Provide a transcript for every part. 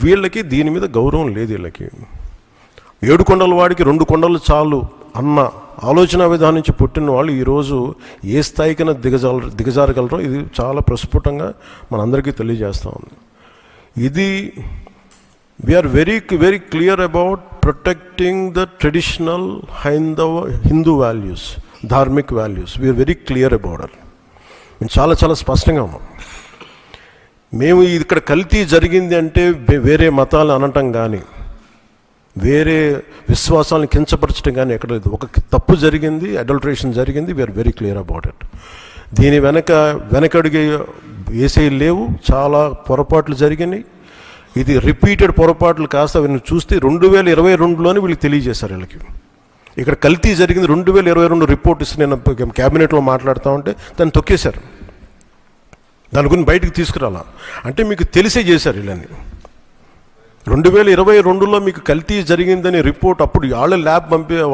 వీళ్ళకి దీని మీద గౌరవం లేదు. వీళ్ళకి 7 కొండల వాడికి 2 కొండలు చాలు అన్న ఆలోచన విధానం నుంచి పుట్టిన వాళ్ళు ఈరోజు ఏ స్థాయికైనా దిగజారగలరో ఇది చాలా ప్రస్ఫుటంగా మనందరికీ తెలియజేస్తూ ఉంది. ఇది we are very clear about protecting the traditional Hindu values, dharmic values. We are very clear about it. మేము చాలా స్పష్టంగా ఉన్నాం. మేము ఇక్కడ కల్తీ జరిగింది అంటే వేరే మతాలు అనటం కానీ వేరే విశ్వాసాలను కించపరచడం కానీ ఎక్కడ లేదు. ఒక తప్పు జరిగింది, అడల్టరేషన్ జరిగింది. We are very clear about it. దీని వెనకడుగు వేసేవి లేవు. చాలా పొరపాట్లు జరిగినాయి. ఇది రిపీటెడ్ పొరపాట్లు కాస్త వీళ్ళని చూస్తే 2022లోనే వీళ్ళకి తెలియజేశారు. వీళ్ళకి ఇక్కడ కల్తీ జరిగింది 2022 రిపోర్ట్ ఇస్తే నేను క్యాబినెట్లో మాట్లాడుతూ ఉంటే దాన్ని తొక్కేశారు. దాని గురించి బయటకు తీసుకురాలా అంటే మీకు తెలిసే చేశారు. వీళ్ళని 2022లో మీకు కల్తీ జరిగిందని రిపోర్ట్ అప్పుడు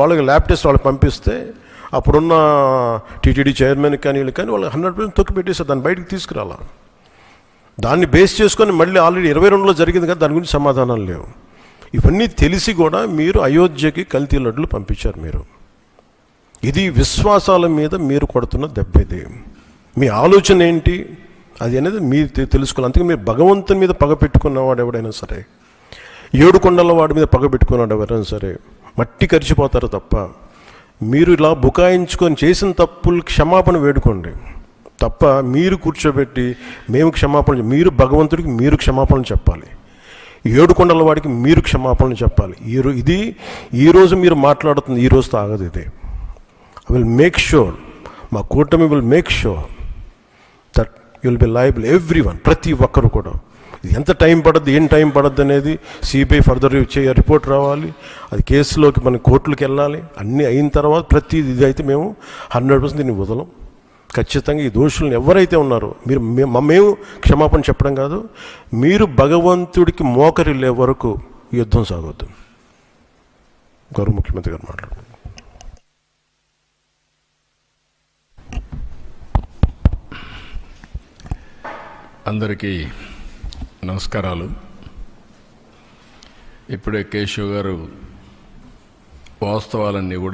వాళ్ళకి ల్యాబ్ టెస్ట్ వాళ్ళకి పంపిస్తే అప్పుడున్న టీటీడీ చైర్మన్ కానీ వీళ్ళు కానీ వాళ్ళు 100% తొక్కి పెట్టేశారు. దాన్ని బయటకు తీసుకురాలా. దాన్ని బేస్ చేసుకొని మళ్ళీ ఆల్రెడీ 22లో జరిగింది కదా, దాని గురించి సమాధానాలు లేవు. ఇవన్నీ తెలిసి కూడా మీరు అయోధ్యకి కల్తీ లడ్డులు పంపించారు. మీరు ఇది విశ్వాసాల మీద మీరు కొడుతున్న దెబ్బ. ఇది మీ ఆలోచన ఏంటి అది అనేది మీరు తెలుసుకోవాలి. అందుకే మీరు భగవంతుని మీద పగ పెట్టుకున్నవాడు ఎవడైనా సరే, 7 కొండల వాడి మీద పగ పెట్టుకున్నాడు ఎవరైనా సరే మట్టి కరిచిపోతారు తప్ప మీరు ఇలా బుకాయించుకొని చేసిన తప్పులు క్షమాపణ వేడుకోండి తప్ప మీరు కూర్చోబెట్టి మేము క్షమాపణ, మీరు భగవంతుడికి మీరు క్షమాపణ చెప్పాలి. 7 కొండల వాడికి మీరు క్షమాపణ చెప్పాలి. ఇది ఈరోజు మీరు మాట్లాడుతుంది ఈ రోజుతో ఆగదు. ఇది ఐ విల్ మేక్ ష్యూర్, మా కూటమి will make sure that you will be liable everyone, ప్రతి ఒక్కరు కూడా. ఇది ఎంత టైం పడుద్ది, ఏం టైం పడుద్ది అనేది సిబిఐ ఫర్దర్ రిపోర్ట్ రావాలి. అది కేసులోకి మన కోర్టులకు వెళ్ళాలి. అన్నీ అయిన తర్వాత ప్రతి ఇది అయితే మేము 100% దీన్ని వదలం. ఖచ్చితంగా ఈ దోషులను ఎవరైతే ఉన్నారో మేము క్షమాపణ చెప్పడం కాదు, మీరు భగవంతుడికి మోకరిల్లే వరకు యుద్ధం సాగొద్దు. గౌరవ ముఖ్యమంత్రి గారు మాట్లాడుతున్నారు. అందరికీ నమస్కారాలు. ఇప్పుడే కేశవ్ గారు వాస్తవాలన్నీ కూడా